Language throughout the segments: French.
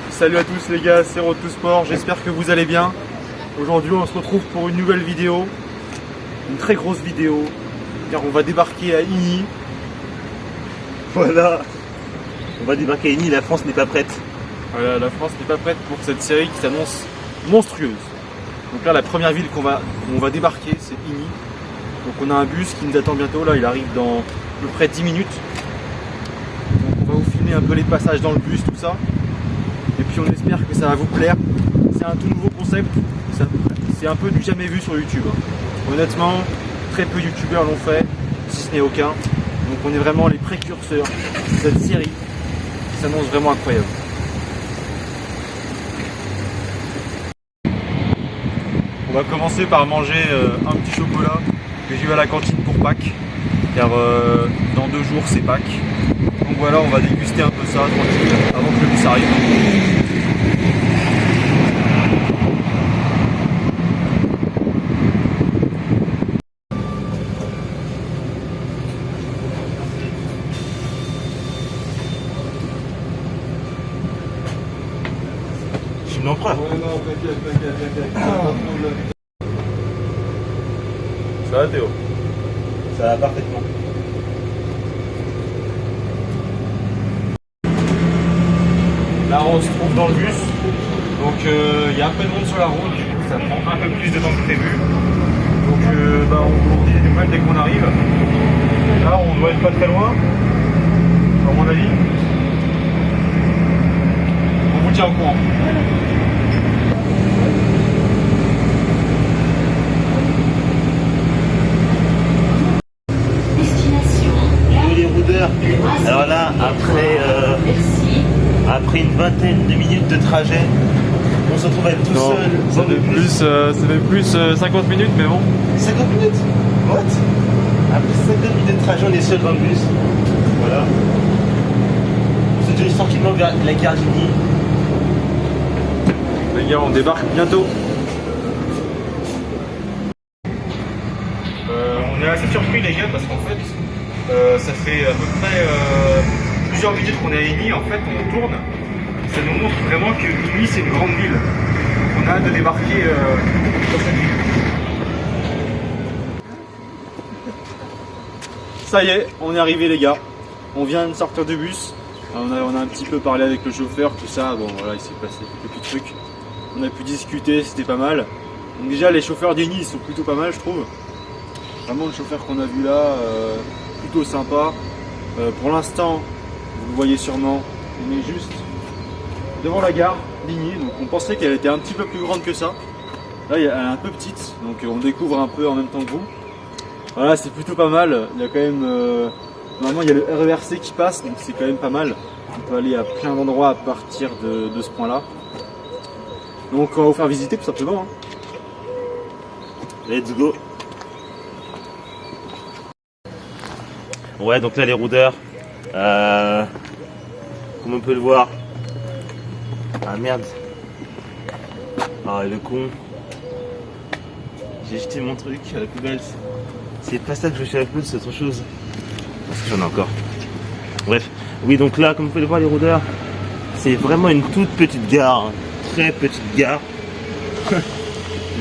Salut à tous les gars, c'est Road to Sport, j'espère que vous allez bien. Aujourd'hui on se retrouve pour une nouvelle vidéo, une très grosse vidéo, car on va débarquer à Igny. Voilà, on va débarquer à Igny, la France n'est pas prête. Voilà, la France n'est pas prête pour cette série qui s'annonce monstrueuse. Donc là la première ville où on va débarquer c'est Igny. Donc on a un bus qui nous attend bientôt, là il arrive dans à peu près 10 minutes. Donc on va vous filmer un peu les passages dans le bus, tout ça. Et puis on espère que ça va vous plaire. C'est un tout nouveau concept, c'est un peu du jamais vu sur YouTube. Honnêtement, très peu de youtubeurs l'ont fait, si ce n'est aucun. Donc on est vraiment les précurseurs de cette série qui s'annonce vraiment incroyable. On va commencer par manger un petit chocolat que j'ai eu à la cantine pour Pâques, car dans 2 jours c'est Pâques. Donc voilà, on va déguster un peu ça tranquille avant que le bus arrive. Je suis l'empereur. Ça va Théo? Ça va parfaitement. Là on se trouve dans le bus, donc il y a un peu de monde sur la route, du coup ça prend un peu plus de temps que prévu. Donc on vous dit des nouvelles dès qu'on arrive. Là on doit être pas très loin, à mon avis. On vous tient au courant. vingtaine de minutes de trajet. On se retrouve à être tout Non, seul. ça fait plus 50 minutes, mais bon. 50 minutes. What? Après 50 minutes de trajet, on est seul dans le bus. Voilà. On se dirige tranquillement vers la gare d'Igny. Les gars, on débarque bientôt. On est assez surpris les gars parce qu'en fait, ça fait à peu près plusieurs minutes qu'on est à Igny. En fait, on tourne. Ça nous montre vraiment que Igny c'est une grande ville. Donc on a hâte de débarquer dans cette ville. Ça y est, on est arrivé les gars. On vient de sortir du bus. On a un petit peu parlé avec le chauffeur, tout ça. Bon voilà, il s'est passé quelques petits trucs. On a pu discuter, c'était pas mal. Donc déjà les chauffeurs d'Igny ils sont plutôt pas mal je trouve. Vraiment le chauffeur qu'on a vu là, plutôt sympa. Pour l'instant, vous le voyez sûrement, on est juste devant la gare d'Igny. Donc on pensait qu'elle était un petit peu plus grande que ça. Là elle est un peu petite, donc on découvre un peu en même temps que vous. Voilà, c'est plutôt pas mal. Il y a quand même, normalement il y a le RERC qui passe, donc c'est quand même pas mal. On peut aller à plein d'endroits à partir de ce point là. Donc on va vous faire visiter tout simplement. Let's go. Ouais, donc là les rôdeurs, comme on peut le voir. Ah merde. Ah le con. J'ai jeté mon truc à la poubelle. C'est pas ça que je fais à la poubelle, c'est autre chose. Parce que j'en ai encore. Bref. Oui, donc là, comme vous pouvez le voir les rôdeurs, c'est vraiment une toute petite gare. Hein. Très petite gare.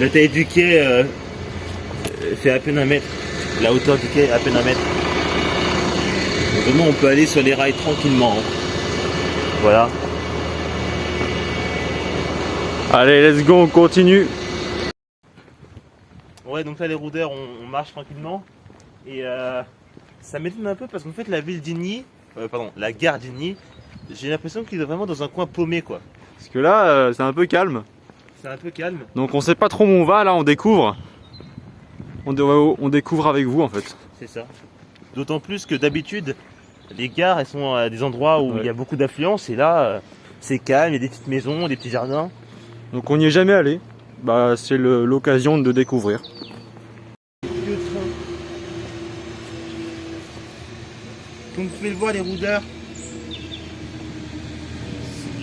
La taille du quai fait à peine 1 mètre. La hauteur du quai est à peine 1 mètre. Donc vraiment on peut aller sur les rails tranquillement. Hein. Voilà. Allez, let's go, on continue. Ouais, donc là les rôdeurs on marche tranquillement. Et ça m'étonne un peu parce qu'en fait la ville d'Igny, la gare d'Igny, j'ai l'impression qu'il est vraiment dans un coin paumé quoi. Parce que là, c'est un peu calme. C'est un peu calme. Donc on sait pas trop où on va, là on découvre. On découvre avec vous en fait. C'est ça. D'autant plus que d'habitude, les gares elles sont à des endroits où il y a beaucoup d'affluence et là c'est calme, il y a des petites maisons, des petits jardins. Donc on n'y est jamais allé. Bah c'est l'occasion de découvrir. Vieux train. Comme vous pouvez le voir les rôdeurs.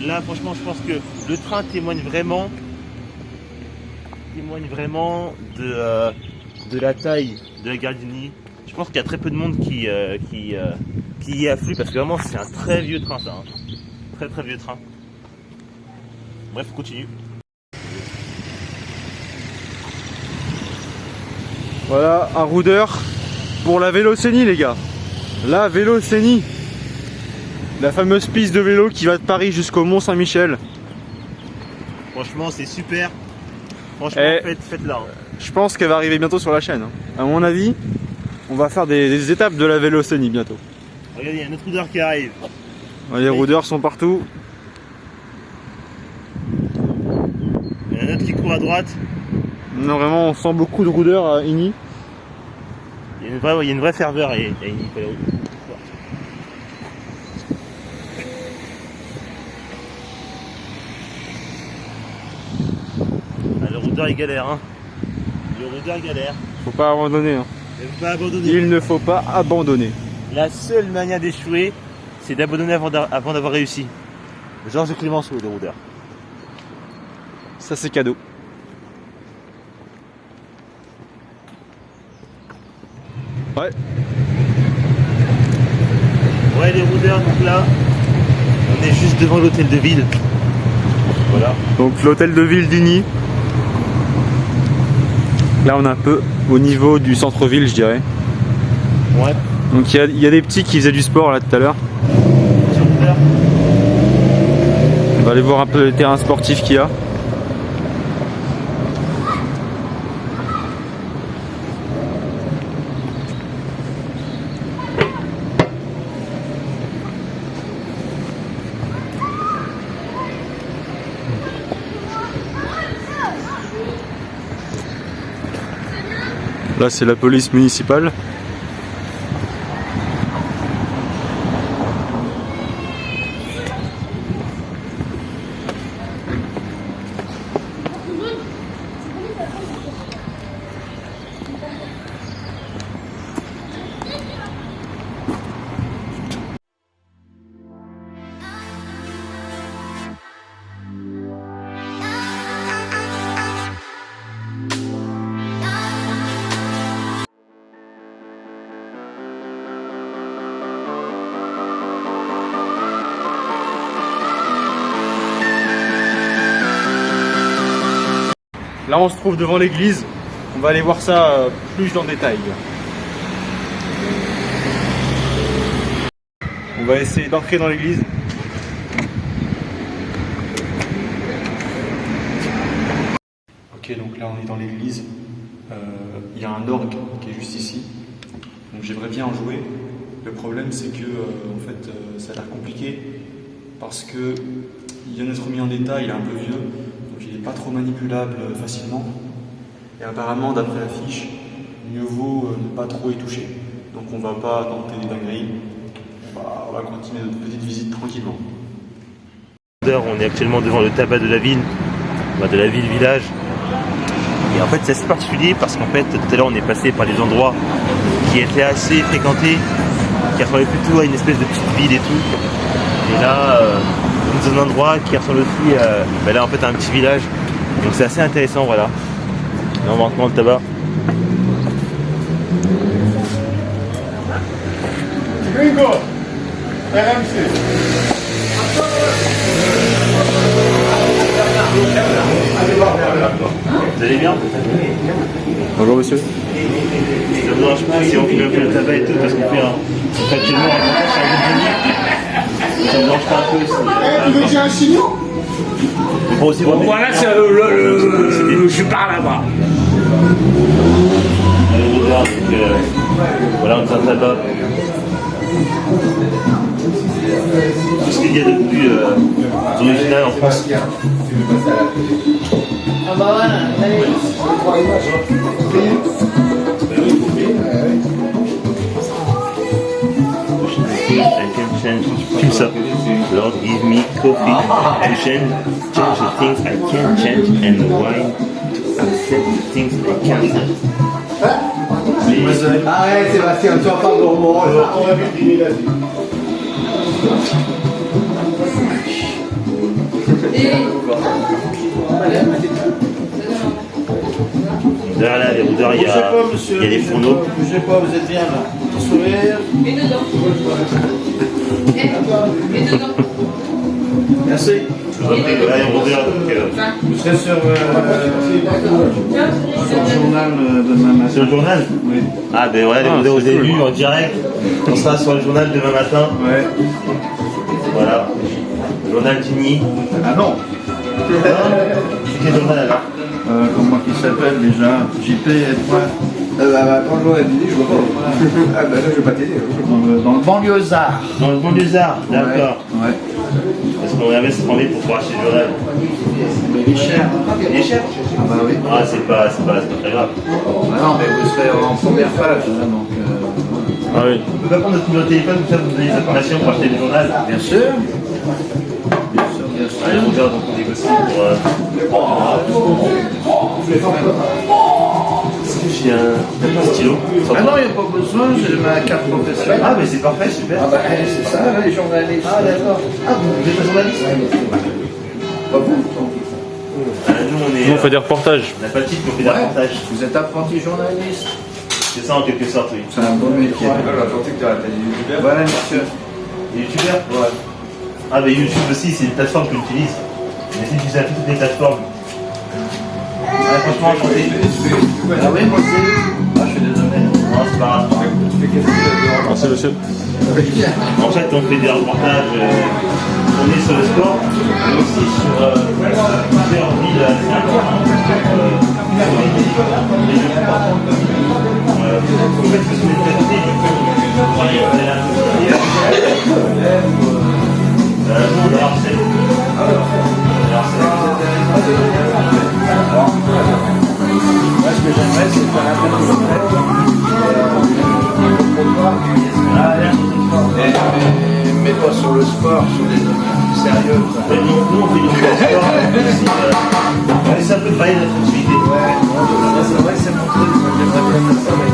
Là franchement je pense que le train témoigne vraiment de la taille de la gare d'Igny. Je pense qu'il y a très peu de monde qui y afflue parce que vraiment c'est un très vieux train ça. Hein. Très très vieux train. Bref, on continue. Voilà un roudeur pour la Vélocénie les gars. La Vélocénie. La fameuse piste de vélo qui va de Paris jusqu'au Mont Saint-Michel. Franchement c'est super. Franchement faites-la. Hein. Je pense qu'elle va arriver bientôt sur la chaîne. Hein. À mon avis, on va faire des étapes de la Vélocénie bientôt. Regardez, il y a un autre roudeur qui arrive. Les roudeurs sont partout. Il y en a un autre qui court à droite. Non, vraiment, on sent beaucoup de roudeurs à Igny. Il y a une vraie ferveur à Igny. Le roudeur il galère. Hein. Le roudeur galère. Faut pas abandonner. Hein. Il faut pas abandonner. Il ne faut pas abandonner. La seule manière d'échouer, c'est d'abandonner avant d'avoir réussi. Georges Clemenceau, le roudeur. Ça c'est cadeau. Ouais. Ouais les roudeurs, donc là, on est juste devant l'hôtel de ville. Voilà. Donc l'hôtel de ville d'Igny. Là on est un peu au niveau du centre-ville je dirais. Ouais. Donc il y a des petits qui faisaient du sport là tout à l'heure. On va aller voir un peu les terrains sportifs qu'il y a. Là c'est la police municipale. Là on se trouve devant l'église, on va aller voir ça plus en détail. On va essayer d'entrer dans l'église. Ok, donc là on est dans l'église, il y a un orgue qui est juste ici, donc j'aimerais bien en jouer. Le problème c'est que en fait ça a l'air compliqué parce que il vient d'être mis en état, il est un peu vieux. Donc il n'est pas trop manipulable facilement. Et apparemment, d'après l'affiche, mieux vaut ne pas trop y toucher. Donc on va pas tenter des dingueries. On va continuer notre petite visite tranquillement. On est actuellement devant le tabac de la ville, de la ville-village. Et en fait, c'est assez particulier parce qu'en fait, tout à l'heure, on est passé par des endroits qui étaient assez fréquentés, qui ressemblaient plutôt à une espèce de petite ville et tout. Et là, dans un endroit qui ressemble aussi là en fait à un petit village, donc c'est assez intéressant. Voilà, là on va rentrer dans le tabac. Bingo, RMC. Vous allez bien? Bonjour monsieur. Ça vous dérange pas si on filme un peu le tabac et tout parce qu'on fait actuellement un reportage sur la ville. Ça vous dérange pas un peu si... Vous avez un signaux? On peut aussi voir des... Voilà, c'est je pars là-bas. Voilà, on est un tabac. Qu'est-ce qu'il y a de plus original en France? Ah bah voilà, allez. I can change. Filme ça. Lord, give me coffee to change the things I can change and wine to accept the things I can't. Arrête Sébastien, tu vas pas gourmand. On va vite dîner la vie. Derrière là, les roudeurs, il y a les fourneaux. Bougez pas, vous êtes bien là. Petit sourire. Et dedans. Et dedans. Merci. Je vous en prie, voilà, les roudeurs. Vous serez sur le journal demain matin. Sur le journal? Oui. Ah ben ouais, les roudeurs vous avez vu en direct. On sera sur le journal demain matin. Ouais. Voilà. Le journal Tigny. Ah non. C'est quel journal alors? Comment il s'appelle déjà? JP et toi. Quand je l'aurais dit, je vois pas. Ah bah là, je vais pas t'aider. Dans le banlieusard. Dans le banlieusard, d'accord. Ouais. Parce qu'on avait se prendre pour pouvoir acheter le journal. Mais il est cher. Il est cher? Ah bah oui. Ah, c'est pas très grave. Ah non, mais vous serez en première page là, donc. Ah oui. On peut pas prendre notre numéro de téléphone, comme ça vous donnez des informations pour acheter le journal. Bien sûr. Bien sûr, bien sûr. Allez, on regarde, donc on négocie pour... J'ai un stylo. Ah non, il n'y a pas besoin, j'ai ma carte professionnelle. Ah, mais c'est parfait, super. Ah bah c'est ça, les journalistes. Ah, d'accord. Ah, vous êtes un journaliste? Pas vous. Nous, on est... Nous on fait des reportages. On n'a pas de titre, mais on fait des reportages. Vous êtes apprenti journaliste. C'est ça en quelque sorte, oui. C'est un bon métier. Voilà, monsieur. YouTubeur? Ouais. Ah, mais YouTube aussi, c'est une plateforme que j'utilise. Mais si tu sais toutes les plateformes. Ah, franchement, enchanté. Ah oui, moi aussi. Ah, je suis désolé. Non, c'est pas grave. Merci monsieur. En fait, on fait des reportages, on est sur le sport, mais aussi sur plusieurs villes assez importantes, sur les jeux de sport. En fait, ce sont des qualités, du coup, on va aller à la de Marseille. Moi, ce que j'aimerais, c'est faire un peu de mais pas sur le sport, sur des domaines sérieux. Nous, on fait du sport aussi. C'est un peu pas une activité. Ouais, c'est vrai que c'est mon truc. Moi, j'aimerais bien faire ça, mais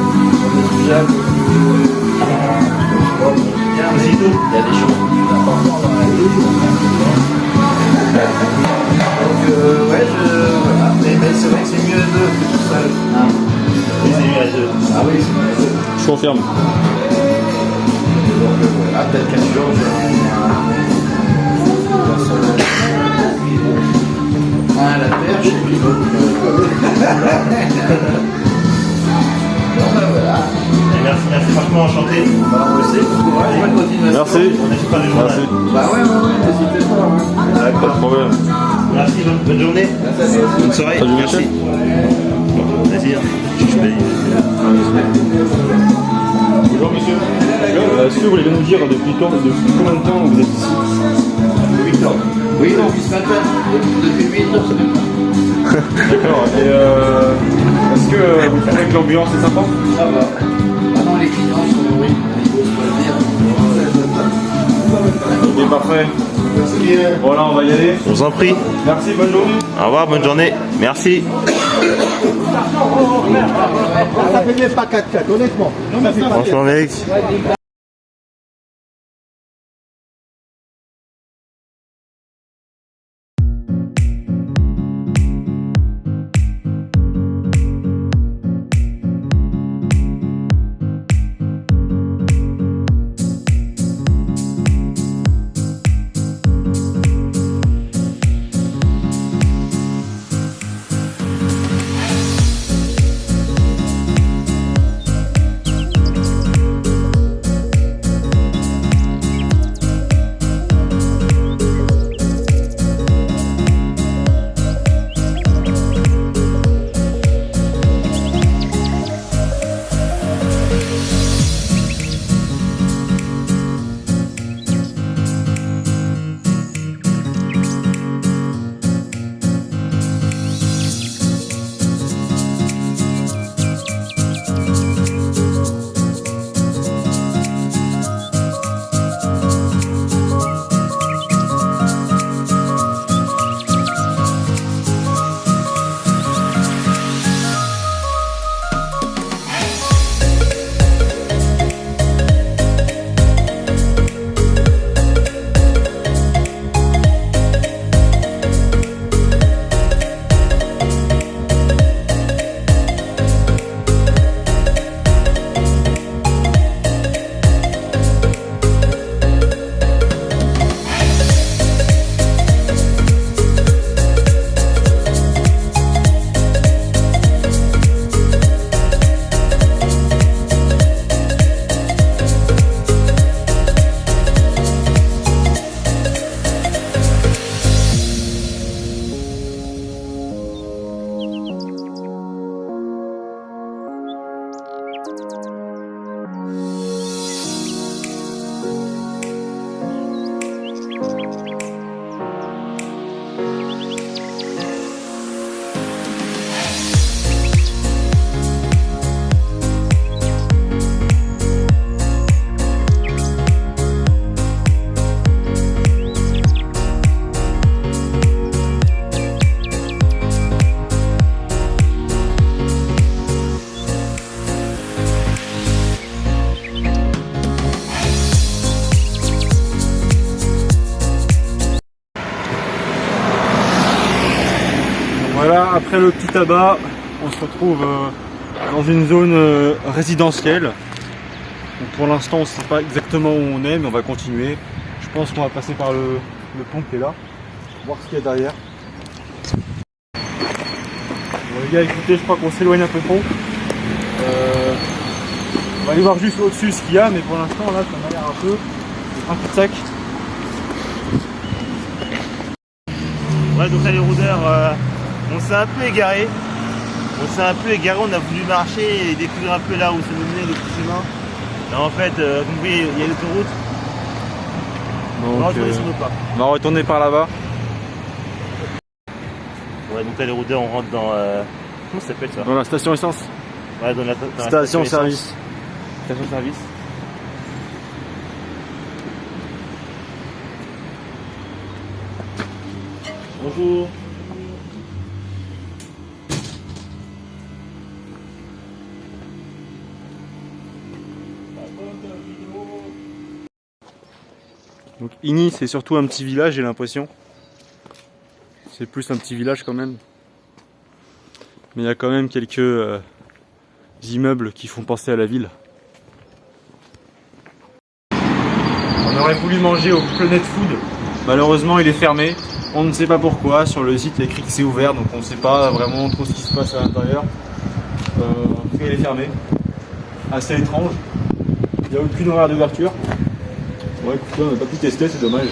déjà, C'est tout. il y a des choses plus importantes dans la vie. Donc, ouais, voilà. Mais c'est vrai que c'est mieux à deux que tout seul. Hein. Oui, c'est mieux à deux. Ah oui, c'est mieux à deux. Je confirme. Donc, voilà, peut-être qu'un jour, je vais un à la perche et puis l'autre. Bon, ben voilà. Merci, merci, franchement enchanté. Bah, on le sait, bon courage, bonne continuation. Merci. On a pas de journal. Merci. Bah ouais, n'hésitez pas. Ouais. Pas de problème. Merci, bonne journée. Bonne soirée. Salut, Merci. Michel. Vas-y, hein. Je suis là. Bonjour monsieur. Est-ce que vous voulez nous dire depuis combien de temps vous êtes ici? 8 ans. Oui, depuis ce matin. Depuis 8 ans, ça fait pas. D'accord. Et est-ce que vous trouvez que l'ambiance est sympa? Ça va. Ah non, les clients sont oui, il faut se le dire. Ok, parfait. Voilà, on va y aller. Je vous en prie. Merci, bonne journée. Au revoir, bonne journée. Merci. Ça fait même pas 4-4, honnêtement. Ça fait pas Franchement, mec. Voilà, après le petit tabac, on se retrouve dans une zone résidentielle. Donc pour l'instant, on ne sait pas exactement où on est, mais on va continuer. Je pense qu'on va passer par le pont qui est là, voir ce qu'il y a derrière. Bon, les gars, écoutez, je crois qu'on s'éloigne un peu trop. On va aller voir juste au-dessus ce qu'il y a, mais pour l'instant, là, ça m'a l'air un peu cul-de-sac. Ouais, donc là, les rôdeurs, on s'est un peu égaré. On a voulu marcher et découvrir un peu là où ça nous menait le petit chemin. Mais en fait, comme vous voyez, il y a l'autoroute. On va retourner sur nos pas. On va retourner par là-bas. Ouais, donc là, les rôdeurs, on rentre dans... comment ça s'appelle ça? Dans la station essence. Ouais, dans la Station essence. service. Station service. Bonjour. Donc Igny, c'est surtout un petit village, j'ai l'impression. C'est plus un petit village quand même. Mais il y a quand même quelques immeubles qui font penser à la ville. On aurait voulu manger au Planet Food. Malheureusement, il est fermé. On ne sait pas pourquoi. Sur le site, il y a écrit que c'est ouvert, donc on ne sait pas vraiment trop ce qui se passe à l'intérieur. En tout cas, il est fermé. Assez étrange. Il n'y a aucune horaire d'ouverture. Ouais, écoutez, on n'a pas pu tester, c'est dommage.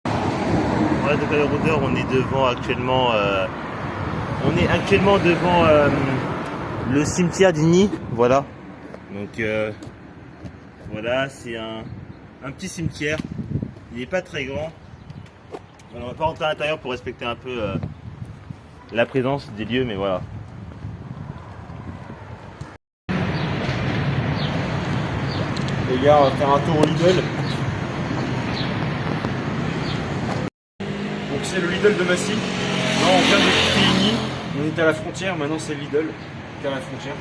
Ouais, donc à la rôdeur, on est devant actuellement. On est actuellement devant le cimetière d'Igny. Voilà. Donc voilà, c'est un petit cimetière. Il n'est pas très grand. Alors, on va pas rentrer à l'intérieur pour respecter un peu la présence des lieux, mais voilà. Les gars, on va faire un tour au Lidl. Donc c'est le Lidl de Massy. Là on vient de quitter Igny. On était à la frontière, maintenant c'est Lidl qui est à la frontière.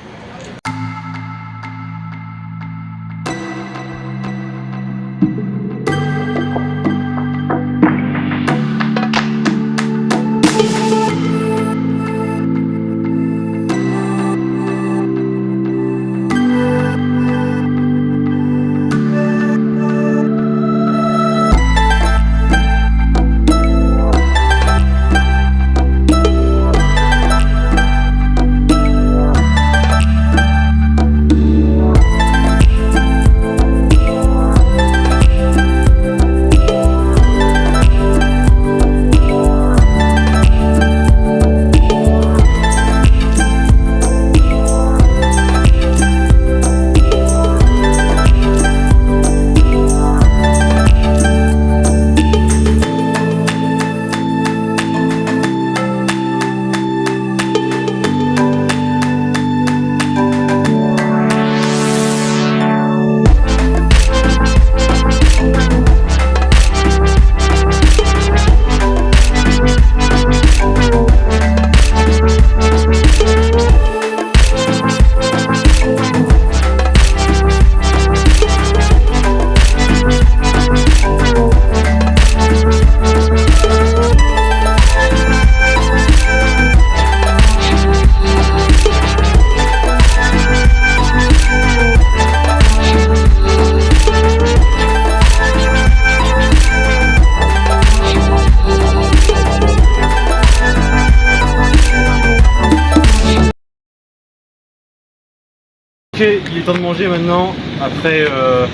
Ok, il est temps de manger maintenant, après à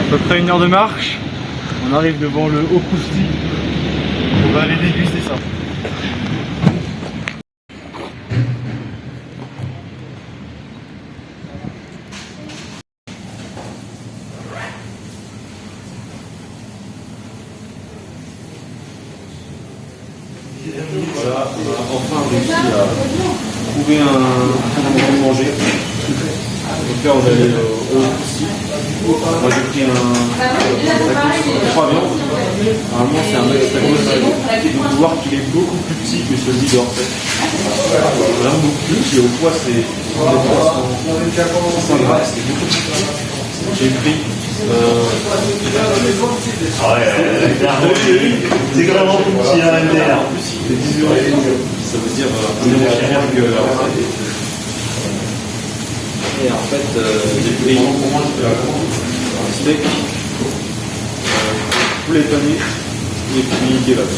peu près 1 heure de marche. On arrive devant le Haut Crousty. On va aller déguster ça. Voilà, on a enfin réussi à trouver un endroit de manger. Donc là on va aller au Crousty. Moi j'ai pris un 3 viandes. Normalement c'est un max tacos. Vous pouvez voir qu'il est beaucoup plus petit que celui d'or. Vraiment beaucoup plus. Et au poids c'est 100 grammes, c'est beaucoup plus petit. J'ai pris c'est vraiment petit à l'intérieur. En plus il fait 10 euros. Ça veut dire un euro cher que et en fait, j'ai pris un steak, poulet pané et puis kebab.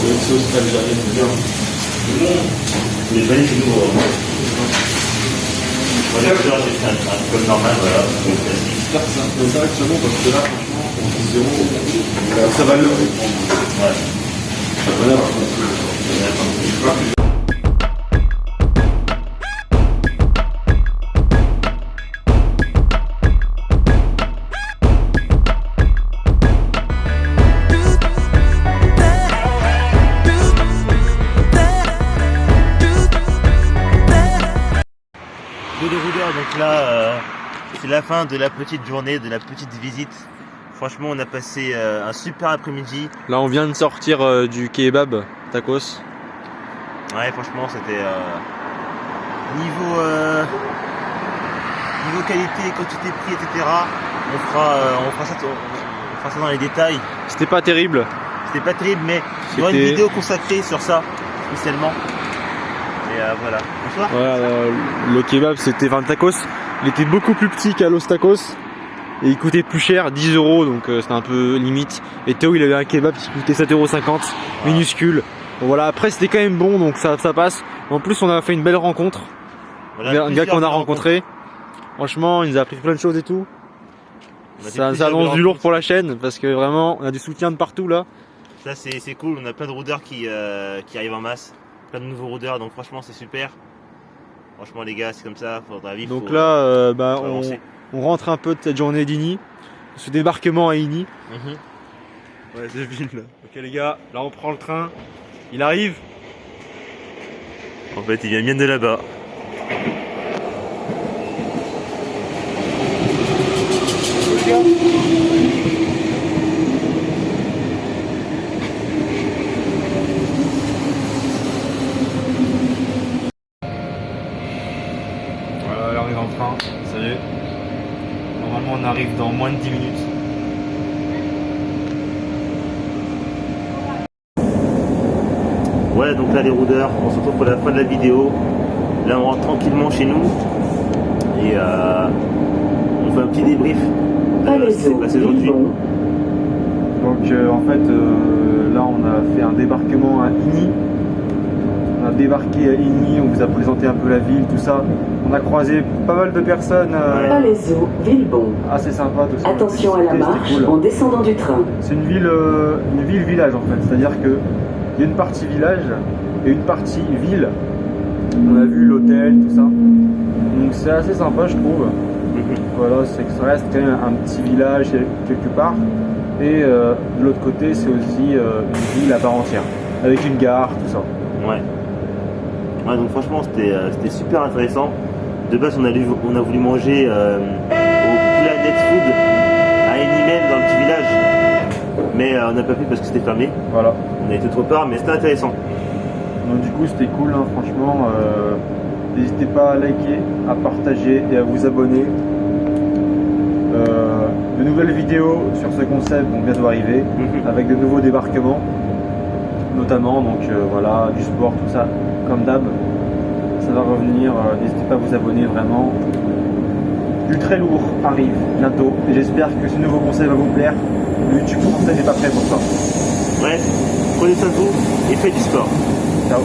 Une sauce algérienne. Les panés, c'est nouveau. Moi, j'ai fait un peu normal, voilà. J'espère que ça va être bon parce que là, franchement, pour 10 euros, ça va le coup. Ouais. Voilà. Donc là, c'est la fin de la petite journée, de la petite visite. Franchement, on a passé un super après-midi. Là, on vient de sortir du kebab tacos. Niveau qualité, quantité, prix, etc. On fera ça dans les détails. C'était pas terrible. C'était pas terrible, mais il y aura une C'était- vidéo consacrée sur ça, spécialement. Et voilà. Bonsoir. Voilà, le kebab c'était enfin le tacos. Il était beaucoup plus petit qu'à Los Tacos. Et il coûtait plus cher, 10 €, donc c'était un peu limite. Et Théo il avait un kebab qui coûtait 7,50 €, minuscule. Bon, voilà, après c'était quand même bon, donc ça passe. En plus on a fait une belle rencontre. Voilà, Un gars qu'on a rencontré. Franchement, il nous a appris plein de choses et tout. Ça annonce du lourd pour la chaîne parce que vraiment on a du soutien de partout là. Ça c'est cool, on a plein de rôdeurs qui arrivent en masse, plein de nouveaux rôdeurs, donc franchement c'est super. Franchement les gars, c'est comme ça, faudra vivre. Donc là, faut avancer. on rentre un peu de cette journée d'Ini, ce débarquement à Ini. Ouais, c'est ville là. Ok les gars, là on prend le train, il arrive. En fait il vient bien de là-bas. Voilà, là on est dans le train, ça y est. Normalement on arrive dans moins de 10 minutes. Ouais, donc là les rôdeurs, on se retrouve pour la fin de la vidéo. Là on rentre tranquillement chez nous et on fait un petit débrief de ce qui s'est passé aujourd'hui. Donc en fait là on a fait un débarquement à Ini. On a débarqué à Ini, on vous a présenté un peu la ville, tout ça. On a croisé pas mal de personnes Palaiseau, Villebon. assez sympas, tout ça. Attention à la C'était marche cool. en descendant du train. C'est une ville-village en fait, c'est-à-dire que il y a une partie village et une partie ville. On a vu l'hôtel, tout ça. Donc c'est assez sympa je trouve. Voilà, c'est que ça reste quand même un petit village quelque part. Et de l'autre côté c'est aussi une ville à part entière, avec une gare, tout ça. Ouais. Ouais, donc franchement c'était super intéressant. De base on a voulu manger au Planet Food à Ini même dans le petit village. Mais on n'a pas pu parce que c'était fermé. Voilà. On a été trop tard, mais c'était intéressant. Donc du coup c'était cool, hein, franchement. N'hésitez pas à liker, à partager et à vous abonner. De nouvelles vidéos sur ce concept vont bientôt arriver, avec de nouveaux débarquements, notamment. Donc voilà, du sport, tout ça, comme d'hab. Ça va revenir. N'hésitez pas à vous abonner vraiment. Du très lourd arrive bientôt et j'espère que ce nouveau concept va vous plaire. Le YouTube français n'est pas prêt pour ça. Bref, prenez soin de vous et faites du sport. Ciao.